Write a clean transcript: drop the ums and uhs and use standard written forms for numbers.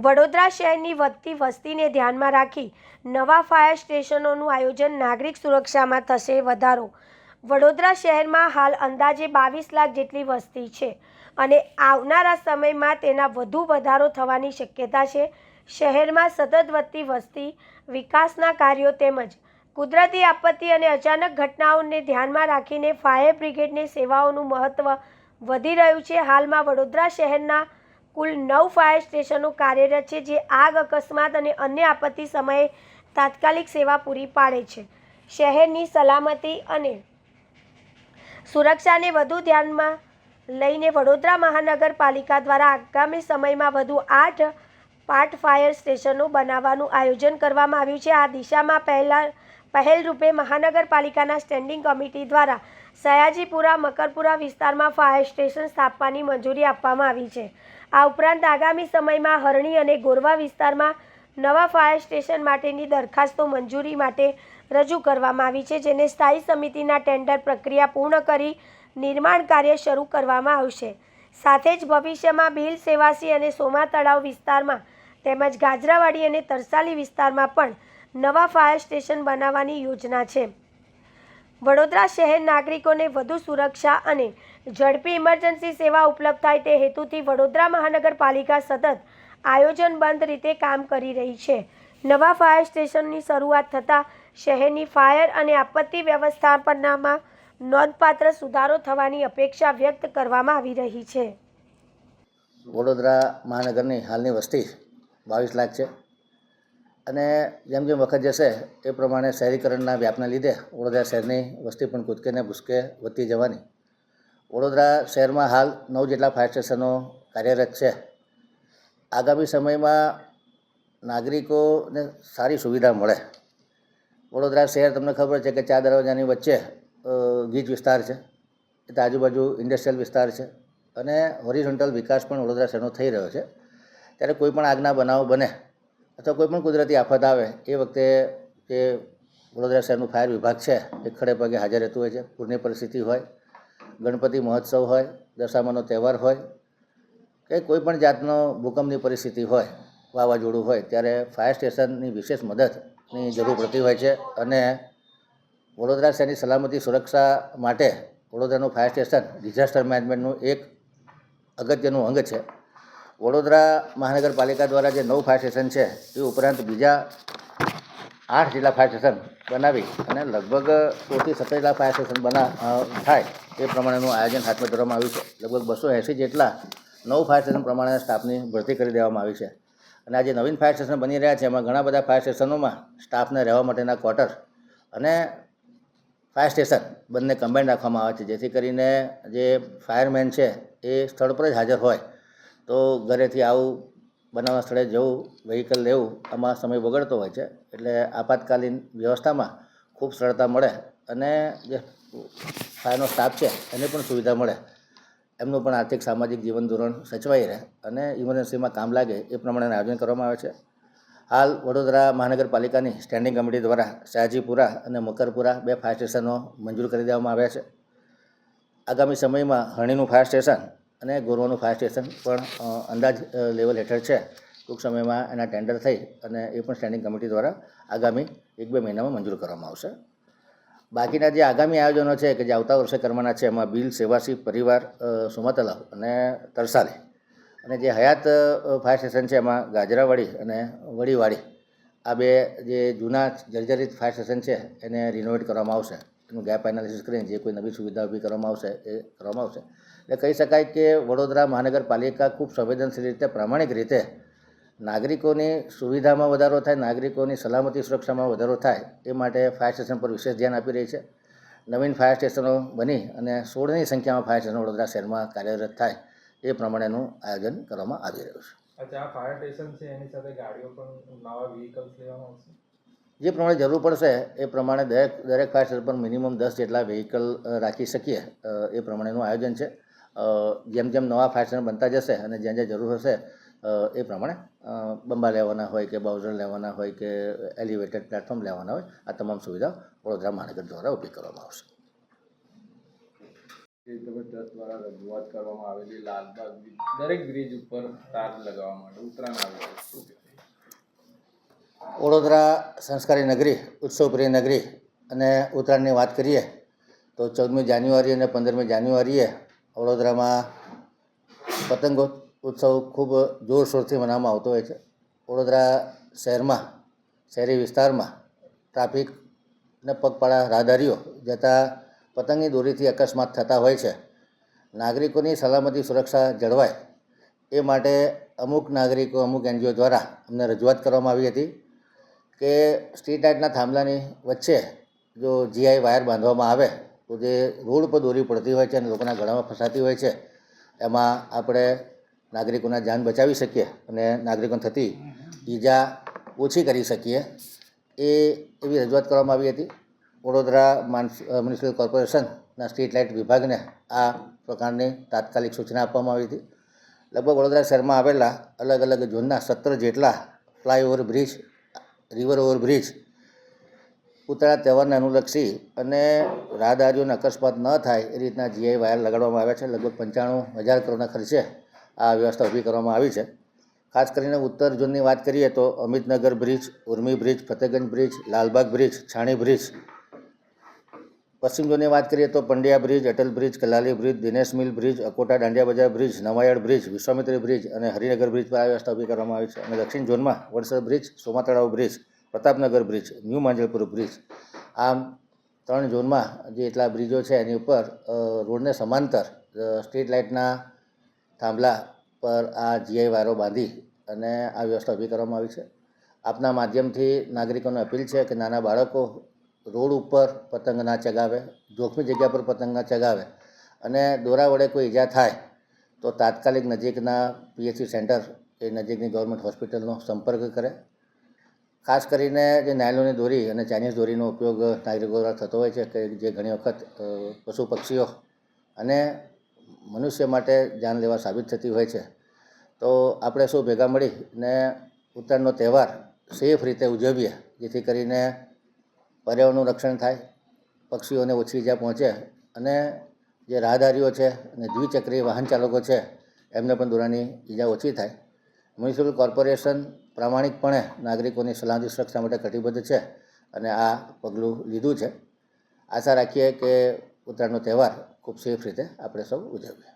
વડોદરા શહેરની વધતી વસ્તીને ધ્યાનમાં રાખી નવા ફાયર સ્ટેશનોનું આયોજન. નાગરિક સુરક્ષામાં થશે વધારો. વડોદરા શહેરમાં હાલ અંદાજે 22 લાખ જેટલી વસ્તી છે અને આવનારા સમયમાં તેના વધુ વધારો થવાની શક્યતા છે. શહેરમાં સતત વધતી વસ્તી, વિકાસના કાર્યો તેમજ કુદરતી આપત્તિ અને અચાનક ઘટનાઓને ધ્યાનમાં રાખીને ફાયર બ્રિગેડની સેવાઓનું મહત્ત્વ વધી રહ્યું છે. હાલમાં વડોદરા શહેરના કુલ 9 ફાયર સ્ટેશનો કાર્યરત છે, જે આગ, અકસ્માત અને અન્ય આપત્તિ સમયે તાત્કાલિક સેવા પૂરી પાડે છે. શહેરની સલામતી અને સુરક્ષાને વધુ ધ્યાનમાં લઈને વડોદરા મહાનગરપાલિકા દ્વારા આગામી સમયમાં વધુ 8 પાર્ટ ફાયર સ્ટેશનો બનાવવાનું આયોજન કરવામાં આવ્યું છે. આ દિશામાં પહેલ રૂપે મહાનગરપાલિકાના સ્ટેન્ડિંગ કમિટી દ્વારા સયાજીપુરા, મકરપુરા વિસ્તારમાં ફાયર સ્ટેશન સ્થાપવાની મંજૂરી આપવામાં આવી છે. આ ઉપરાંત આગામી સમયમાં હરણી અને ગોરવા વિસ્તારમાં નવા ફાયર સ્ટેશન માટેની દરખાસ્તો મંજૂરી માટે રજૂ કરવામાં આવી છે, જેને સ્થાયી સમિતિના ટેન્ડર પ્રક્રિયા પૂર્ણ કરી નિર્માણ કાર્ય શરૂ કરવામાં આવશે. સાથે જ ભવિષ્યમાં ભીલ, સેવાસી અને સોમા તળાવ વિસ્તારમાં તેમજ ગાજરાવાડી અને તરસાલી વિસ્તારમાં પણ નવા ફાયર સ્ટેશન બનાવવાની યોજના છે. વડોદરા શહેર નાગરિકોને વધુ સુરક્ષા અને ઝડપી ઇમરજન્સી સેવા ઉપલબ્ધ થાય તે હેતુથી વડોદરા મહાનગરપાલિકા સતત આયોજનબદ્ધ રીતે કામ કરી રહી છે. નવા ફાયર સ્ટેશનની શરૂઆત થતાં શહેરની ફાયર અને આપત્તિ વ્યવસ્થાપનમાં નોંધપાત્ર સુધારો થવાની અપેક્ષા વ્યક્ત કરવામાં આવી રહી છે. વડોદરા મહાનગરની હાલની વસ્તી 22 લાખ છે અને જેમ જેમ વખત જશે એ પ્રમાણે શહેરીકરણના વ્યાપના લીધે વડોદરા શહેરની વસ્તી પણ કૂદકે ને ભૂસકે વધતી જવાની. વડોદરા શહેરમાં હાલ 9 જેટલા ફાયર સ્ટેશનો કાર્યરત છે. આગામી સમયમાં નાગરિકોને સારી સુવિધા મળે. વડોદરા શહેર તમને ખબર છે કે 4 દરવાજાની વચ્ચે ગીચ વિસ્તાર છે, એટલે આજુબાજુ ઇન્ડસ્ટ્રીયલ વિસ્તાર છે અને હોરિઝોન્ટલ વિકાસ પણ વડોદરા શહેરનો થઈ રહ્યો છે. ત્યારે કોઈ પણ આગના બનાવ બને અથવા કોઈ પણ કુદરતી આફત આવે એ વખતે જે વડોદરા શહેરનું ફાયર વિભાગ છે એ ખડે પગે હાજર રહેતું હોય છે. પૂરની પરિસ્થિતિ હોય, ગણપતિ મહોત્સવ હોય, દશામાનો તહેવાર હોય કે કોઈ પણ જાતનો ભૂકંપની પરિસ્થિતિ હોય, વાવાઝોડું હોય, ત્યારે ફાયર સ્ટેશનની વિશેષ મદદની જરૂર પડતી હોય છે. અને વડોદરા શહેરની સલામતી સુરક્ષા માટે વડોદરાનું ફાયર સ્ટેશન ડિઝાસ્ટર મેનેજમેન્ટનું એક અગત્યનું અંગ છે. વડોદરા મહાનગરપાલિકા દ્વારા જે 9 ફાયર સ્ટેશન છે એ ઉપરાંત બીજા 8 જેટલા ફાયર સ્ટેશન બનાવી અને લગભગ 16 થી 17 જેટલા ફાયર સ્ટેશન થાય એ પ્રમાણેનું આયોજન હાથમાં ધરવામાં આવ્યું છે. લગભગ 280 જેટલા 9 ફાયર સ્ટેશન પ્રમાણે સ્ટાફની ભરતી કરી દેવામાં આવી છે. અને આ જે નવીન ફાયર સ્ટેશન બની રહ્યા છે એમાં ઘણા બધા ફાયર સ્ટેશનોમાં સ્ટાફને રહેવા માટેના ક્વાર્ટર અને ફાયર સ્ટેશન બંને કમ્બાઈન રાખવામાં આવે છે, જેથી કરીને જે ફાયરમેન છે એ સ્થળ પર જ હાજર હોય તો ઘરેથી આવું બનાવવા સ્થળે જવું, વ્હીકલ લેવું આમાં સમય બગડતો હોય છે. એટલે આપાતકાલીન વ્યવસ્થામાં ખૂબ સરળતા મળે અને જે ફાયરનો સ્ટાફ છે એને પણ સુવિધા મળે, એમનું પણ આર્થિક સામાજિક જીવન ધોરણ સચવાઈ રહે અને ઇમરજન્સીમાં કામ લાગે એ પ્રમાણેનું આયોજન કરવામાં આવે છે. હાલ વડોદરા મહાનગરપાલિકાની સ્ટેન્ડિંગ કમિટી દ્વારા સયાજીપુરા અને મકરપુરા 2 ફાયર સ્ટેશનો મંજૂર કરી દેવામાં આવ્યા છે. આગામી સમયમાં હરણીનું ફાયર સ્ટેશન અને ગોરવાનું ફાયર સ્ટેશન પણ અંદાજ લેવલ હેઠળ છે. ટૂંક સમયમાં એના ટેન્ડર થઈ અને એ પણ સ્ટેન્ડિંગ કમિટી દ્વારા આગામી 1-2 મહિનામાં મંજૂર કરવામાં આવશે. બાકીના જે આગામી આયોજનો છે કે જે આવતા વર્ષે કરવાના છે એમાં ભીલ, સેવાસી, પરિવાર, સોમા તળાવ અને તરસાલી, અને જે હયાત ફાયર સ્ટેશન છે એમાં ગાજરાવાડી અને વડીવાડી, આ 2 જે જૂના જર્જરિત ફાયર સ્ટેશન છે એને રિનોવેટ કરવામાં આવશે. એનું ગેપ એનાલિસિસ કરીને જે કોઈ નવી સુવિધા ઊભી કરવામાં આવશે એ કરવામાં આવશે. એટલે કહી શકાય કે વડોદરા મહાનગરપાલિકા ખૂબ સંવેદનશીલ રીતે, પ્રામાણિક રીતે નાગરિકોની સુવિધામાં વધારો થાય, નાગરિકોની સલામતી સુરક્ષામાં વધારો થાય એ માટે ફાયર સ્ટેશન પર વિશેષ ધ્યાન આપી રહી છે. નવીન ફાયર સ્ટેશનો બની અને 16ની સંખ્યામાં ફાયર સ્ટેશન વડોદરા શહેરમાં કાર્યરત થાય એ પ્રમાણેનું આયોજન કરવામાં આવી રહ્યું છે. અચ્છા, આ ફાયર સ્ટેશન છે એની સાથે ગાડીઓ પણ નવા વ્હીકલ્સ લેવામાં આવશે? જે પ્રમાણે જરૂર પડશે એ પ્રમાણે દરેક ફાયર સ્ટેશન પર મિનિમમ 10 જેટલા વ્હીકલ રાખી શકીએ એ પ્રમાણેનું આયોજન છે. જેમ જેમ નવા ફાયર સ્ટેશન બનતા જશે અને જ્યાં જ્યાં જરૂર હશે એ પ્રમાણે બંબા લેવાના હોય કે બાઉઝર લેવાના હોય કે એલિવેટેડ પ્લેટફોર્મ લેવાના હોય, આ તમામ સુવિધા વડોદરા મહાનગર દ્વારા ઊભી કરવામાં આવશે. એ તમે ટ્રસ્ટ દ્વારા રજૂઆત કરવામાં આવેલી લાલબાગ દરેક બ્રિજ ઉપર તાર લગાવવા માટે ઉત્તરાયણ આવે છે શું કહેશો? વડોદરા સંસ્કારી નગરી, ઉત્સવપ્રિય નગરી અને ઉત્તરાયણની વાત કરીએ તો 14મી જાન્યુઆરી અને 15મી જાન્યુઆરીએ વડોદરામાં પતંગ ઉત્સવ ખૂબ જોરશોરથી મનાવવામાં આવતો હોય છે. વડોદરા શહેરમાં, શહેરી વિસ્તારમાં ટ્રાફિક અને પગપાળા રાહદારીઓ જતાં પતંગની દોરીથી અકસ્માત થતા હોય છે. નાગરિકોની સલામતી સુરક્ષા જળવાય એ માટે અમુક નાગરિકો, અમુક NGO દ્વારા અમને રજૂઆત કરવામાં આવી હતી કે સ્ટ્રીટ લાઇટના થાંભલાની વચ્ચે જો GI વાયર બાંધવામાં આવે તો જે રોડ પર દોરી પડતી હોય છે અને લોકોના ગળામાં ફસાતી હોય છે, એમાં આપણે નાગરિકોના જાન બચાવી શકીએ અને નાગરિકોને થતી ઈજા ઓછી કરી શકીએ. એવી રજૂઆત કરવામાં આવી હતી. વડોદરા મ્યુનિસિપલ કોર્પોરેશનના સ્ટ્રીટ લાઇટ વિભાગને આ પ્રકારની તાત્કાલિક સૂચના આપવામાં આવી હતી. લગભગ વડોદરા શહેરમાં આવેલા અલગ અલગ ઝોનના 17 જેટલા flyover bridge, river overbridge Uttarayan તહેવારને અનુલક્ષી અને રાહદારીઓને અકસ્માત ન થાય એ રીતના GI વાયર લગાડવામાં આવ્યા છે. લગભગ 95,000 કરોડના ખર્ચે આ વ્યવસ્થા ઊભી કરવામાં આવી છે. ખાસ કરીને ઉત્તર ઝોનની વાત કરીએ તો Amitnagar bridge, Urmi bridge, Fatehganj bridge, Lalbagh bridge, Chhani bridge. પશ્ચિમ ઝોનની વાત કરીએ તો Pandya bridge, Atal bridge, Kalali bridge, Dinesh mill bridge, Akota Dandia Bazar bridge, Navayard bridge, Vishwamitri bridge અને હરિનગર બ્રિજ પર આ વ્યવસ્થા ઊભી કરવામાં આવી છે. અને દક્ષિણ ઝોનમાં વડસર બ્રિજ, સોમા તળાવ bridge, Pratapnagar bridge, new Manjalpur bridge. આમ 3 ઝોનમાં જે એટલા બ્રિજો છે એની ઉપર રોડને સમાંતર સ્ટ્રીટ લાઇટના થાંભલા પર આ GI વાયરો બાંધી અને આ વ્યવસ્થા ઊભી કરવામાં આવી છે. આપના માધ્યમથી નાગરિકોને અપીલ છે કે નાના બાળકો રોડ ઉપર પતંગ ના ચગાવે, જોખમી જગ્યા પર પતંગ ના ચગાવે અને દોરા વડે કોઈ ઈજા થાય તો તાત્કાલિક નજીકના PHC સેન્ટર કે નજીકની ગવર્મેન્ટ હોસ્પિટલનો સંપર્ક કરે. ખાસ કરીને જે નાયલોનની દોરી અને ચાઇનીઝ દોરીનો ઉપયોગ નાગરિકો દ્વારા થતો હોય છે કે જે ઘણી વખત પશુ પક્ષીઓ અને મનુષ્ય માટે જાનલેવા સાબિત થતી હોય છે. તો આપણે સૌ ભેગા મળીને ઉત્તરાયણનો તહેવાર સેફ રીતે ઉજવીએ, જેથી કરીને પર્યાવરણનું રક્ષણ થાય, પક્ષીઓને ઓછી ઈજા પહોંચે અને જે રાહદારીઓ છે અને દ્વિચક્રીય વાહન ચાલકો છે એમને પણ દોરાની ઈજા ઓછી થાય. મ્યુનિસિપલ કોર્પોરેશન પ્રામાણિકપણે નાગરિકોની સલામતી સુરક્ષા માટે કટિબદ્ધ છે અને આ પગલું લીધું છે. આશા રાખીએ કે ઉત્તરાયણનો તહેવાર ખૂબ સેફ રીતે આપણે સૌ ઉજવીએ.